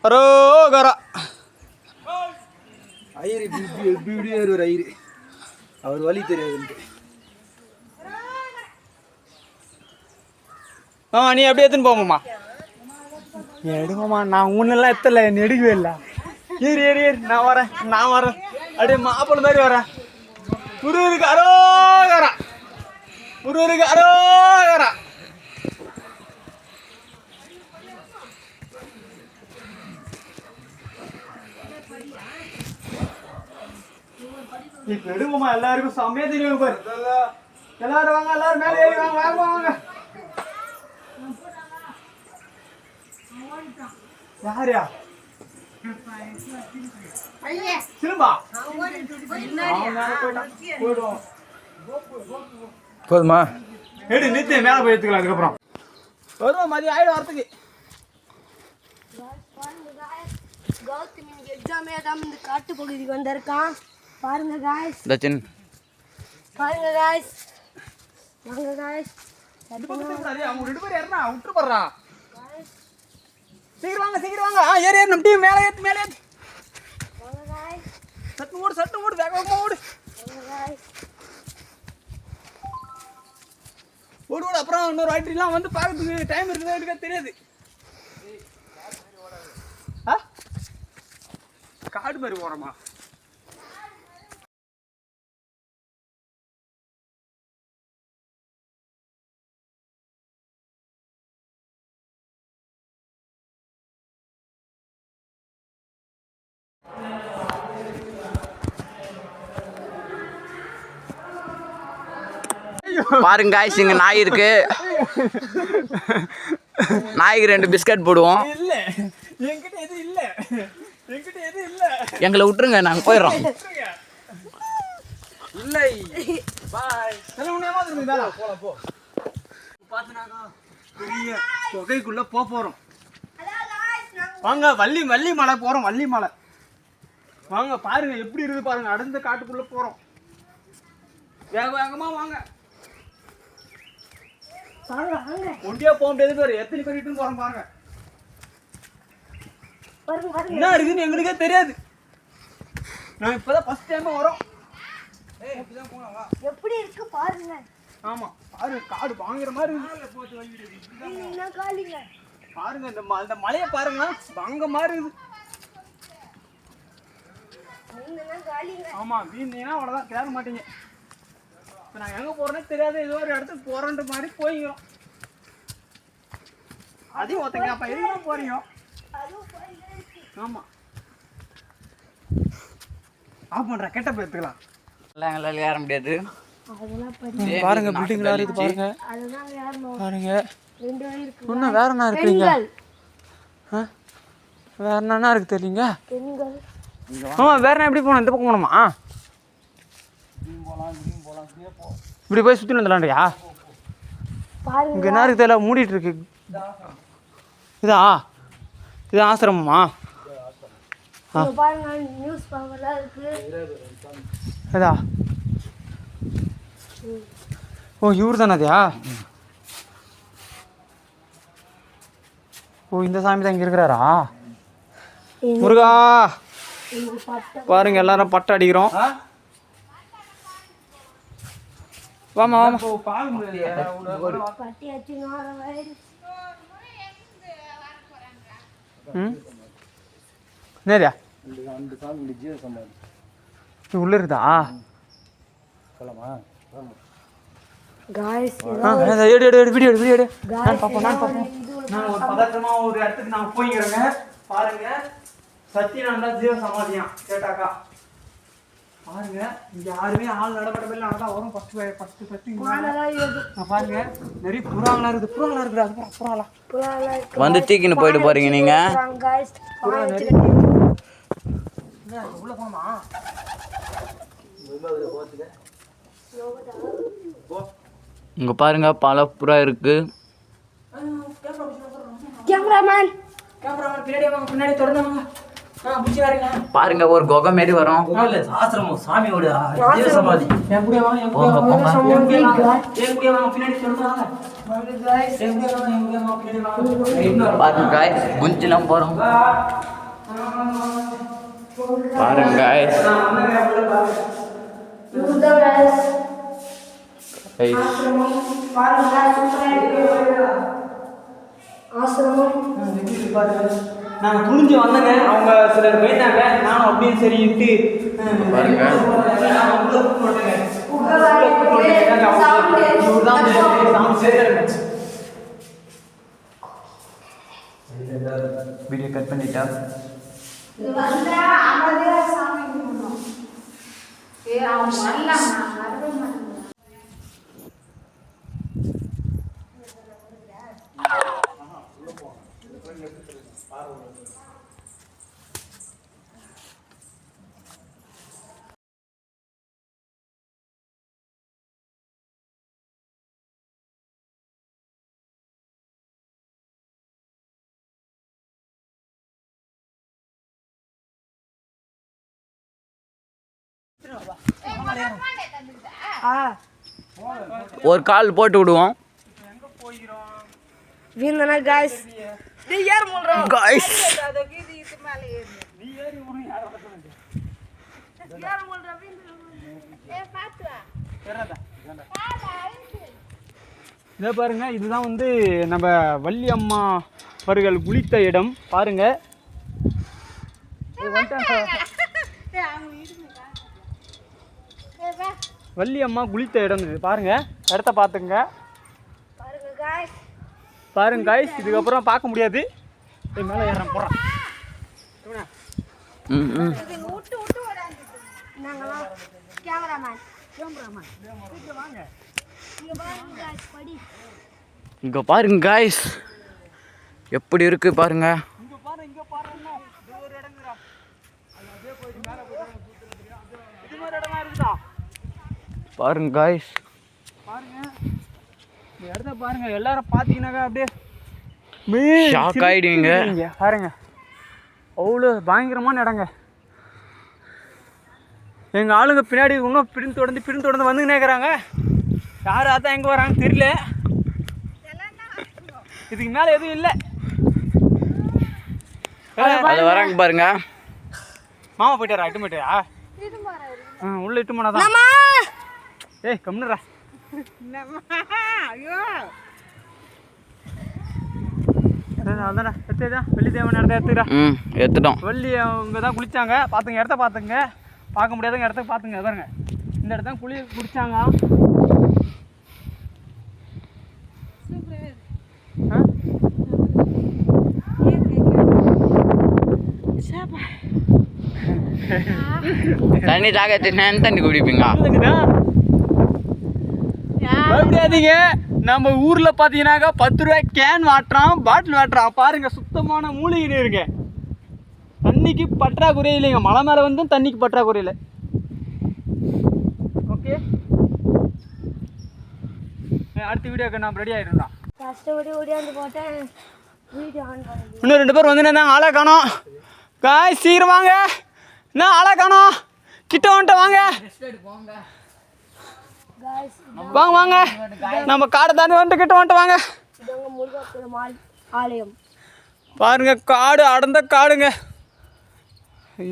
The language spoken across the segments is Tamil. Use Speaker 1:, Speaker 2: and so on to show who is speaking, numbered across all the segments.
Speaker 1: அரோகரா.
Speaker 2: ஐயர் இப்படி ஒரு ஐயர், அவர் வழி தெரியாதுன்ட்டு.
Speaker 1: நீ அப்படியே எடுத்துன்னு போமாம்மா.
Speaker 3: எடுங்கம்மா, நான் ஒன்றெல்லாம் எத்தல, என்ன எடுக்கவே இல்லை.
Speaker 1: ஏறி நான் வரேன் அப்படியே மாப்பிள்ளை மாதிரி வரேன். முருகருக்கு அரோகரா, முருகருக்கு அரோகரா. இப்ப எடுங்கம்மா, எல்லாருக்கும் செம்மையா தெரியும் பாரு. எல்லாரும் வாங்க, எல்லாரும் மேலே ஏறி வாங்க, வாங்க வாங்க. யாரியா சிலம்பா
Speaker 2: போதுமா?
Speaker 1: எடு நிறுத்தி மேலே போய் எடுத்துக்கலாம். அதுக்கப்புறம் வருவோம், மதியம் ஆயிடும் வரத்துக்கு.
Speaker 4: கௌதம் எக்ஸாமே தான் இந்த காட்டு பகுதிக்கு வந்திருக்கான். பாருங்க காய்ஸ், பாருங்க காய்ஸ், வாங்க காய்ஸ்.
Speaker 1: அவங்க ரெண்டு பேரும் ஏறினா விட்டு போடுறா. சீக்கிரம் வாங்க. ஏறி நம்ம டீம் மேலே ஏற்று
Speaker 4: வாங்க காய்ஸ்.
Speaker 1: சட்டு மூடு வேகமாக ஓடு.
Speaker 4: வாங்க காய்ஸ்.
Speaker 1: ஓடு. அப்புறம் இன்னொரு வாட்டிலாம் வந்து பார்க்கறதுக்கு டைம் இருக்குதா எடுக்க தெரியாது. காடு மாதிரி போகிறோமா?
Speaker 5: பாருங்க காய்ஸ், இங்கே நாய் இருக்கு. நாய்க்கு 2 பிஸ்கட் போடுவோம்.
Speaker 1: இல்லை, என்கிட்ட எதுவும் இல்லை.
Speaker 5: எங்களை விட்டுருங்க, நாங்கள் போயிடுறோம்.
Speaker 1: இல்லை பாய். போலாம் போ. பார்த்துனாக்கா பெரிய குகைக்குள்ளே போகிறோம். வாங்க, வள்ளி மலை போகிறோம். வள்ளி மலை வாங்க, பாருங்க எப்படி இருக்குது பாருங்க. அடர்ந்த காட்டுக்குள்ளே போகிறோம். வேகமாக வாங்க. ஒண்டியா போக முடியாது பேர். எத்தனை பேர் இட்டு போகிறோம் பாருங்க. என்ன இருக்குன்னு எங்களுக்கே தெரியாது. நான் இப்போதான் ஃபர்ஸ்ட் டைம் வரோம்.
Speaker 4: எப்படி இருக்கு பாருங்க.
Speaker 1: ஆமா பாருங்க, காடு வாங்குற மாதிரி பாருங்க. இந்த மலையை பாருங்க, வாங்க மாதிரி இருக்குது. ஆமா, வீணீங்கன்னா அவ்வளோதான், தேட மாட்டீங்க. இப்போ நாங்கள் எங்கே போகிறோன்னே தெரியாது. ஏதோ ஒரு இடத்துக்கு போகிறோன்ற மாதிரி போய்க்கிறோம். அதையும் ஒருத்தங்க அப்போ எதுக்கு தான் போறீங்க? ஆமாம், ஆஃப் பண்ணுற கெட்ட போய் எடுத்துக்கலாம்.
Speaker 5: எங்களால் ஏற முடியாது.
Speaker 3: பாருங்க, பில்டிங்லாம் இருக்குது பாருங்க. பாருங்க, இன்னும் வேற என்ன இருக்குங்க? வேற என்ன இருக்கு தெரியலீங்க. ஆமாம், வேற என்ன எப்படி போகணும்? இந்த பக்கம் போகணுமா? இப்படி போய் சுற்றி வந்துடலாண்டியா? இங்கே என்ன இருக்கு தெரியல, மூடிட்டு இருக்கு. இது ஆசிரமமா? இதா? ஓ, இவர் தானே அதையா? ஓ, இந்த சாமி தான் இங்கே இருக்கிறாரா? முருகா பாருங்க, எல்லாரும் பட்டை அடிக்கிறோம். வாமா. நேரியா உள்ள இருக்குதா? வீடியோ நான் பதற்றமா ஒரு இடத்துக்கு நான் போய்க்கிறேங்க. பாருங்க, சத்தியநாதா ஜீவ சமாதியம் கேட்டாக்கா. பாருங்க, இங்க யாருமே ஆள் நடப்படவில்லை. ஆனால் வரும் பாருங்க, நிறைய புறாங்களா இருக்குது. அது
Speaker 5: வந்து தீக்கின்னு போயிட்டு போறீங்க நீங்க.
Speaker 1: உள்ள போமா?
Speaker 5: இங்க பாருங்க, பல புறா இருக்கு.
Speaker 4: கேமராமேன்
Speaker 1: பின்னாடி தொடர்ந்து வாங்க.
Speaker 5: பாருங்க ஒரு குகை மாரி வரும்.
Speaker 2: ஆசிரமம் சாமியோட ஜீவ சமாதி.
Speaker 5: போங்க போங்க. பாருங்க guys, குஞ்சுலாம் போறோம். பாருங்க guys. Guys,
Speaker 1: நாங்கள் துணிஞ்சு வந்தேங்க. அவங்க சிலர் போயிட்டாங்க. நானும் அப்படியே சரின்ட்டு
Speaker 5: பாருங்க வீடியோ கட் பண்ணிட்டா. ஒரு கால் போட்டு விடுவோம்.
Speaker 4: வீந்தனா guys.
Speaker 5: Guys,
Speaker 1: இதை பாருங்க, இதுதான் வந்து நம்ம வள்ளி அம்மா அவர்கள் குளித்த இடம். பாருங்க, வள்ளி அம்மா குளித்த இடம் இது. பாருங்க, இடத்த பார்த்துங்க. பாருங்க காய்ஸ், இதுக்கப்புறம் பார்க்க முடியாது. மேலே ஏறேன் போகிறேன்.
Speaker 5: இங்க பாருங்க guys, எப்படி இருக்கு பாருங்க. பாருங்க guys,
Speaker 1: பாருங்க இந்த இடத்த பாருங்க. எல்லாரும் பார்த்தீங்கன்னாக்கா அப்படியே
Speaker 5: ஷாக் ஆயிடுவீங்க.
Speaker 1: பாருங்க, அவ்வளோ பயங்கரமான இடங்க. எங்கள் ஆளுங்க பின்னாடி இன்னும் பிரிந்து தொடர்ந்து வந்துங்கன்னே இருக்கிறாங்க. யார் அதான் எங்கே வராங்கன்னு தெரியல. இதுக்கு மேலே எதுவும் இல்லை.
Speaker 5: அது வராங்க பாருங்க.
Speaker 1: மாமா போயிட்டாரா? இட்டு போயிட்டாரா? உள்ள இட்டு போனாதான். ஏய் கம்னுடா. அதானே எடுத்துதான் வெள்ளி தேவன் இடத்த எடுத்துக்கிறா.
Speaker 5: எடுத்துட்டோம்.
Speaker 1: வள்ளி அவங்க தான் குளிச்சாங்க. பார்த்துங்க, இடத்த பார்த்துங்க. பார்க்க முடியாதவங்க இடத்த பார்த்துங்க. பாருங்க, இந்த இடத்த குளிச்சாங்க.
Speaker 5: தண்ணி தாகத்து தண்ணி குடிப்பீங்க.
Speaker 1: பயப்படாதீங்க. நம்ம ஊர்ல பாத்தீங்கன்னாக்கா 10 ரூபாய் கேன் வாட்டுறான், பாட்டில் வாட்டுறான். பாருங்க, சுத்தமான மூலிகை நீருங்க. தண்ணிக்கு பற்றாக்குறை இல்லைங்க. மலை மேலே வந்து தண்ணிக்கு பற்றாக்குறை இல்லை. ஓகே, அடுத்த வீடியோக்கு நான் ரெடி ஆகிடும்டா. இன்னும் 2 பேர் வந்து இருந்தாங்க. ஆளை காணோம். காய் சீக்கிரம் வாங்க. என்ன ஆளை காணோம்? கிட்ட வந்துட்டு வாங்க. வாங்க வாங்க, நம்ம காடை தாண்டி வந்துட்டு கிட்ட வந்துட்டு வாங்க. பாருங்க, காடு அடர்ந்த காடுங்க.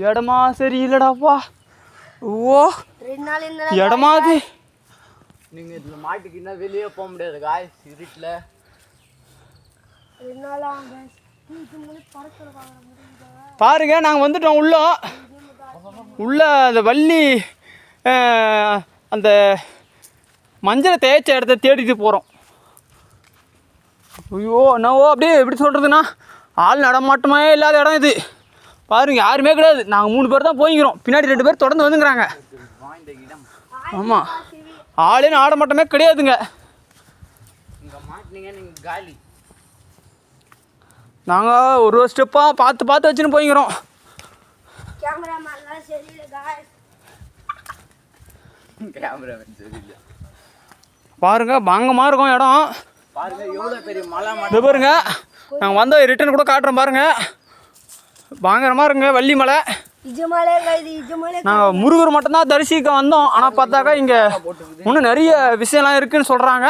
Speaker 1: இடமா சரி இல்லடாப்பா. ஓ, இடமா அது.
Speaker 5: நீங்க இதுல மாட்டிக்கிட்டா வெளியே போக முடியாது guys, இருட்டுல.
Speaker 1: பாருங்க, நாங்கள் வந்துட்டோம் உள்ள அந்த வள்ளி அந்த மஞ்சளை தேய்ச்ச இடத்த தேடிட்டு போகிறோம். ஐயோ, என்னவோ அப்படியே எப்படி சொல்கிறதுன்னா, ஆள் நடமாட்டமே இல்லாத இடம் இது. பாருங்க, யாருமே கிடையாது. நாங்கள் 3 பேர் தான் போய்க்கிறோம். பின்னாடி 2 பேர் தொடர்ந்து வந்துங்கிறாங்க. ஆமாம், ஆளே ஆடமாட்டமே கிடையாதுங்க. நாங்கள் ஒரு ஸ்டெப்பாக பார்த்து வச்சுன்னு போய்க்கிறோம். பாருங்க, பாங்கமாக இருக்கும் இடம்.
Speaker 5: பாருங்க எவ்வளோ பெரிய மலை.
Speaker 1: இது பாருங்க, நாங்கள் வந்த ரிட்டர்ன் கூட காட்டுறோம். பாருங்க,
Speaker 3: பயங்கரமாக இருக்குங்க வள்ளி மலை.
Speaker 4: இஜமலை இது இஜமலை.
Speaker 3: நாங்கள் முருகர் மட்டும்தான் தரிசிக்க வந்தோம். ஆனால் பார்த்தாக்கா இங்கே இன்னும் நிறைய விஷயம்லாம் இருக்குதுன்னு சொல்கிறாங்க.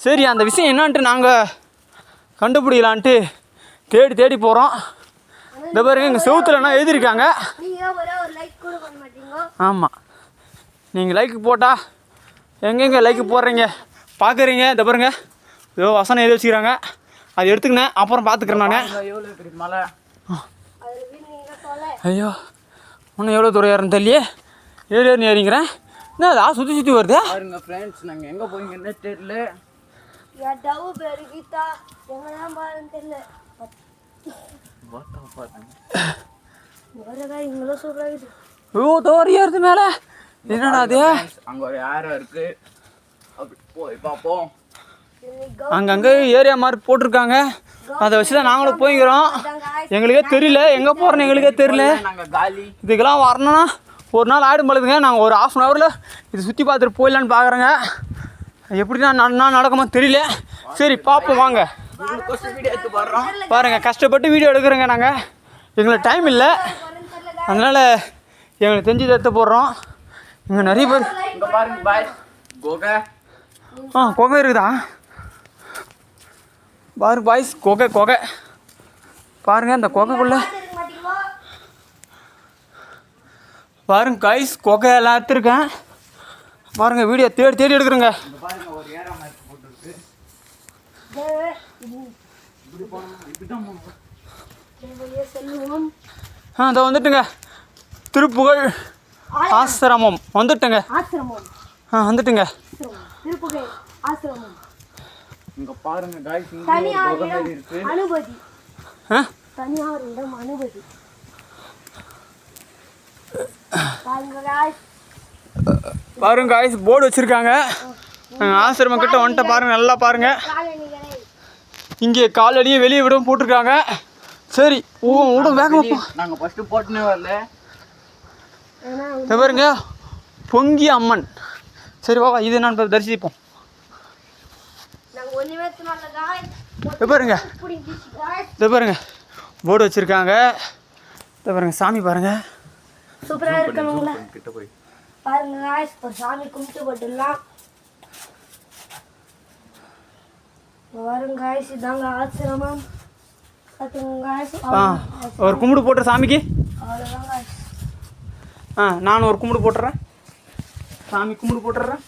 Speaker 3: சரி அந்த விஷயம் என்னான்ட்டு நாங்கள் கண்டுபிடிக்கலான்ட்டு தேடி போகிறோம். இந்த பாருங்க இங்கே செவுத்துலன்னா எழுதியிருக்காங்க.
Speaker 4: நீங்கள் ஒரு லைக் கூட பண்ண மாட்டீங்க.
Speaker 3: ஆமாம், நீங்கள் லைக் போட்டால் எங்கெங்கே லைக் போடுறீங்க பார்க்குறீங்க. இந்த பாருங்க ஏதோ வசனம் எழுதி வச்சுக்கிறாங்க, அது எடுத்துக்கினேன் அப்புறம் பார்த்துக்கிறேன் நான்.
Speaker 5: எவ்வளோ பெரிய மலை.
Speaker 4: அதில் போய் நீங்கள் தொலை.
Speaker 3: ஐயோ இன்னும் எவ்வளோ தூரம் ஏறணும் தெரியலையே. ஏறி ஏறிங்கிறேன். என்ன அது சுற்றி வருது?
Speaker 5: பாருங்க ஃப்ரெண்ட்ஸ், நாங்கள் எங்கே போய்ங்கன்னே தெரியல.
Speaker 4: என் டவு பேரு கீதா, எங்கெல்லாம் பாருன்னு தெரியல. வரதா இவங்களும் சொல்கிறாங்க.
Speaker 3: ஐயோ தோறி ஏறுது மேலே. என்னடா அது?
Speaker 5: அங்கே ஒரு யாரோ இருக்கு, அப்படி போய் பார்ப்போம்.
Speaker 3: அங்கங்கே ஏரியா மாதிரி போட்டிருக்காங்க, அதை வச்சு தான் நாங்களும் போய்க்கிறோம். எங்களுக்கே தெரியல எங்கே போகிறோன்னு, எங்களுக்கே தெரியல.
Speaker 5: நாங்கள் காலி.
Speaker 3: இதுக்கெல்லாம் வரணும்னா ஒரு நாள் ஆயிடும் பொழுதுங்க. நாங்கள் ஒரு 1/2 hourல இது சுற்றி பார்த்துட்டு போயிடலான்னு பார்க்குறேங்க. எப்படின்னா நடக்குமா தெரியல. சரி பார்ப்போம் வாங்க.
Speaker 5: வீடியோ எடுத்து போடுறோம்.
Speaker 3: பாருங்கள் கஷ்டப்பட்டு வீடியோ எடுக்கிறோங்க நாங்கள். எங்களுக்கு டைம் இல்லை, அதனால் எங்களுக்கு தெரிஞ்சு எடுத்து போடுறோம். இங்கே நிறைய பேர்.
Speaker 5: இங்கே பாருங்க பாய், கோகை.
Speaker 3: கொகை இருக்குதா? பாருங்க பாய்ஸ், கொகை பாருங்க. அந்த கொகைக்குள்ள பாருங்க காய்ஸ், கொகை எல்லாம் எடுத்துருக்கேன் பாருங்க. வீடியோ தேடி எடுக்கிறேங்க.
Speaker 5: பாருங்க ஒரு ஏரா மாதிரி போட்டுருக்கு.
Speaker 4: செல்லுவோம்.
Speaker 3: இதோ வந்துட்டுங்க, திருப்புகழ் ஆசிரமம் வந்துட்டுங்க.
Speaker 4: ஆசிரமம்
Speaker 3: வந்துட்டுங்க.
Speaker 4: திருப்புகை ஆசிரமம்.
Speaker 5: இங்கே பாருங்க காய்ஸ், இங்கே ஒரு
Speaker 4: தனியார்
Speaker 5: கோகை
Speaker 4: இடம்
Speaker 5: மாதிரி இருக்கு.
Speaker 4: அனுமதி.
Speaker 3: ஆ
Speaker 4: தனியார் இடம் அனுமதி. பாருங்க guys.
Speaker 3: பாருங்க காய்ஸ், போர்டு வச்சுருக்காங்க. ஆசிரமம் கிட்ட வந்துட்ட பாருங்க, நல்லா பாருங்க.
Speaker 4: காலணிகளை
Speaker 3: இங்கே காலடியே வெளியே விடவும் போட்டிருக்காங்க. சரி விடும் வேகமாக போ.
Speaker 5: நாங்கள் ஃபஸ்ட்டு போட்டுனே வரல.
Speaker 4: ஏன்னா
Speaker 3: இதை பாருங்க, பொங்கி அம்மன். சரி வா இது நான் தரிசிப்போம்.
Speaker 4: நாங்கள் ஒன்றுமே சொன்னால guys.
Speaker 3: இதை பாருங்க,
Speaker 4: பிடிச்சிச்சு guys.
Speaker 3: இதை பாருங்க போர்டு வச்சுருக்காங்க. இதை பாருங்க சாமி பாருங்க.
Speaker 4: சூப்பராக இருக்கணுங்களா?
Speaker 5: கிட்ட போய்
Speaker 4: பாருங்க guys, இப்போ சாமி கும்பிட்டு போட்டுடலாம். பாருங்க guys, இதாங்க ஆசிரமம். பார்த்துங்க guys.
Speaker 3: ஒரு கும்பிடு போட்டுற சாமிக்கு.
Speaker 4: அவ்வளோதான் guys.
Speaker 3: நானும் ஒரு கும்பிடு போட்டுறேன். சாமி கும்பிடு போட்டுறேன்.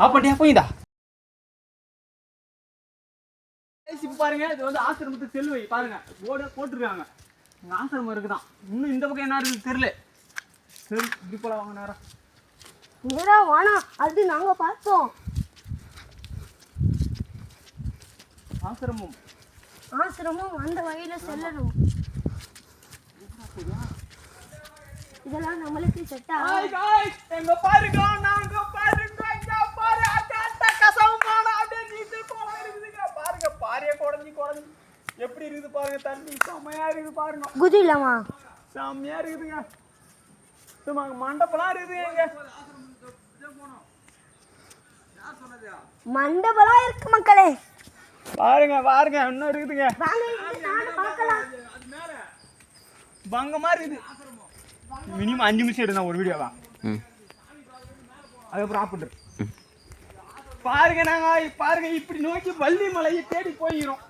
Speaker 3: அப்படியா போயிதா? இப்போ பாருங்க, இது வந்து ஆசிரமத்துக்கு செல்லுவை பாருங்க, போர்டு போட்டிருக்காங்க. இங்கே ஆசிரமம் இருக்குதான். இன்னும் இந்த பக்கம் என்ன இருக்குது தெரியல. சரி இப்படி போலாம் வாங்க நேரம்.
Speaker 4: நேரா வானா, அது நாங்கள் பார்த்தோம்.
Speaker 3: ஆசிரமம்
Speaker 4: ஆசிரமம் அந்த வழியில் செல்லணும். இதெல்லாம் நம்மளுக்கு செட் ஆகும்.
Speaker 3: எங்க பாருங்க, நாங்க பாருங்க, இங்க பாரு அட்ட கசமான அப்படியே நீச்சல் குளம் இருக்குதுங்க. பாருங்க பாறைய குடஞ்சி எப்படி இருக்குது பாருங்க. தண்ணி செம்மையா இருக்குது பாருங்க.
Speaker 4: குதிலாமா?
Speaker 3: செம்மையா இருக்குதுங்க. சும்மா மண்டபம்லாம் இருக்குதுங்க.
Speaker 4: மண்டபம்லாம் இருக்கு மக்களே.
Speaker 3: பாருங்க இன்னும் இருக்குதுங்க.
Speaker 4: பார்க்கலாம்.
Speaker 3: பங்கமா இருக்குது. மினிமம் 5 நிமிஷம் எடுங்க ஒரு வீடியோவா. அதுக்கப்புறம் ஆஃப் பண்ணுறேன். பாருங்க பாருங்க இப்படி நோக்கி வள்ளி மலையை தேடி போயிடும்.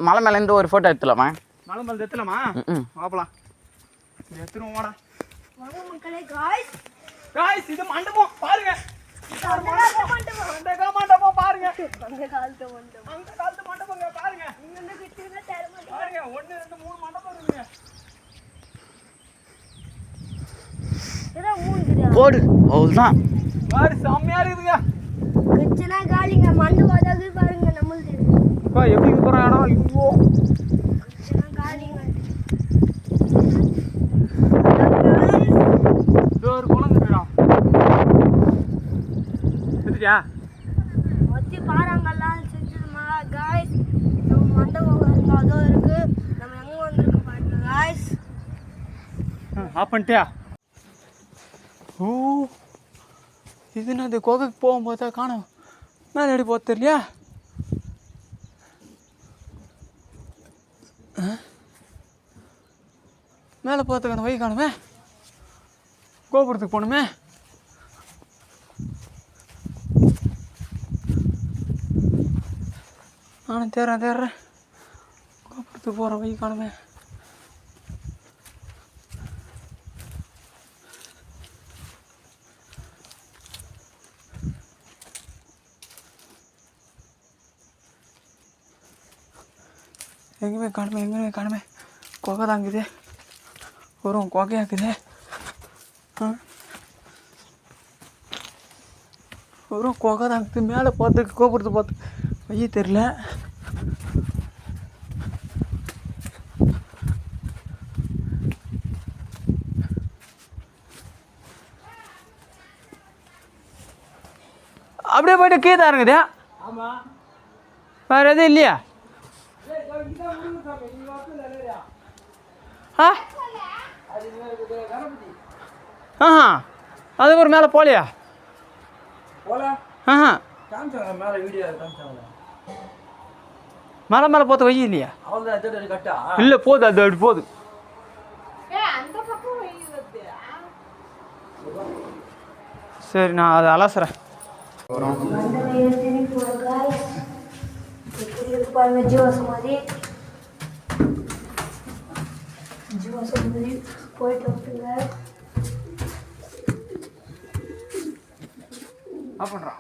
Speaker 5: மலை மேலேருந்து ஒரு ஃபோட்டோ எடுத்துலாமா?
Speaker 3: மலை மேலே எத்தலாமா? பார்க்கலாம். எடுத்துருவோம் வாடா.
Speaker 4: மக்களே காய்ஸ்,
Speaker 3: இது மண்டபம் பாருங்க. மண்டபம் பாருங்க. அந்த காலத்து மண்டபங்க பாருங்க. பாருங்க 1 2 3 மண்டபம் இருக்குங்க.
Speaker 5: போடு அவ்வளோதான்.
Speaker 3: பாரு செம்மையா இருக்குதுங்க.
Speaker 4: கிச்சனா காலிங்க மண்டபம் அதாவது பாருங்க நம்மளுது.
Speaker 3: எப்படி போற இடம்? ஐயோ
Speaker 4: கிச்சனா காலிங்க.
Speaker 3: ஒரு குளம் இருக்குடா. தெரியா?
Speaker 4: மொத்தி பாறாங்கல்லாம் செஞ்சிருமா காய்ஸ். நம்ம மண்டபம் பாருங்க அதோ இருக்கு. நம்ம எங்க வந்திருக்கோம் பாருங்க காய்ஸ்.
Speaker 3: ஆஃப் பண்ணிட்டியா? ஓ இது என்ன இந்த குகைக்கு போகும்போது தான் காணும். மேலே எப்படி போக தெரியலையா? மேலே போகிறதுக்கு அந்த வழி காணுமே. கோபுரத்துக்கு போகணுமே. நானும் தேடுறேன். கோபுரத்துக்கு போகிற வழி காணுமே. எங்கேயுமே காணுமே. குகை தாங்குது. ஒரு குகையாக்குது. ஒரு குகை தாங்குது. மேலே போகிறதுக்கு கோபுரத்தை பார்த்து வழி தெரியல. அப்படியே போய்ட்டு கீழே இறங்குது.
Speaker 1: ஆமாம்.
Speaker 3: வேறு எதுவும் இல்லையா? ஆஹா அது ஒரு மேலே போகலையா? ஆஹா
Speaker 2: மேலே வீடியோ காமிச்சாங்களா?
Speaker 3: மேலே போகிறது வழி இல்லையா?
Speaker 2: அவ்வளோதான் கட்டா.
Speaker 3: இல்லை போகுது, அது அப்படி போகுது. சரி நான் அதை அலசுறேன்.
Speaker 4: பாருங்க ஜீவசமாதி போயிட்டு வந்துங்க.
Speaker 3: பண்ணுறான்